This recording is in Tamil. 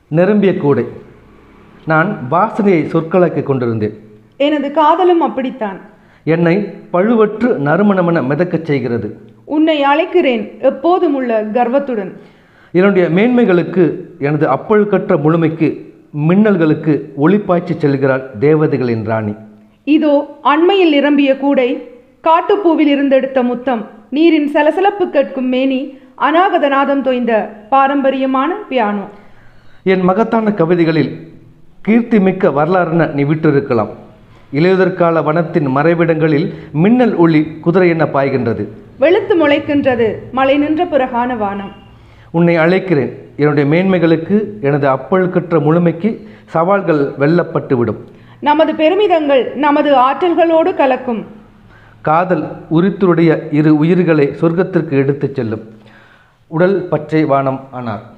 நிரம்பிய கூடை. நான் வாசனையை சொற்களாக்கி கொண்டிருந்தேன். எனது காதலும் அப்படித்தான். என்னை பழுவற்று நறுமணமென மிதக்கச் செய்கிறது. உன்னை அழைக்கிறேன் எப்போதும் உள்ள கர்வத்துடன். என்னுடைய மேன்மைகளுக்கு, எனது அப்பழுக்கற்ற முழுமைக்கு, மின்னல்களுக்கு ஒளிப்பாய்ச்சி செல்கிறாள் தேவதைகளின் ராணி. இதோ அண்மையில் நிரம்பிய கூடை, காட்டுப்பூவில் இருந்தெடுத்த முத்தம், நீரின் சலசலப்பு கேட்கும் மேனி, அநாகதநாதம் தோய்ந்த பாரம்பரியமான பியானோ. என் மகத்தான கவிதைகளில் கீர்த்தி மிக்க வரலாறுன நீ விட்டிருக்கலாம். இலையுதிர்கால வனத்தின் மறைவிடங்களில் மின்னல் ஒளி குதிரை என பாய்கின்றது. வெளுத்து முளைக்கின்றது மழை நின்ற பிறகான வானம். உன்னை அழைக்கிறேன். என்னுடைய மேன்மைகளுக்கு, எனது அப்பழுக்கற்ற முழுமைக்கு சவால்கள் வெல்லப்பட்டுவிடும். நமது பெருமிதங்கள் நமது ஆற்றல்களோடு கலக்கும். காதல் உரித்துடைய இரு உயிர்களை சொர்க்கத்திற்கு எடுத்துச் செல்லும். உடல் பச்சை வானம் ஆனார்.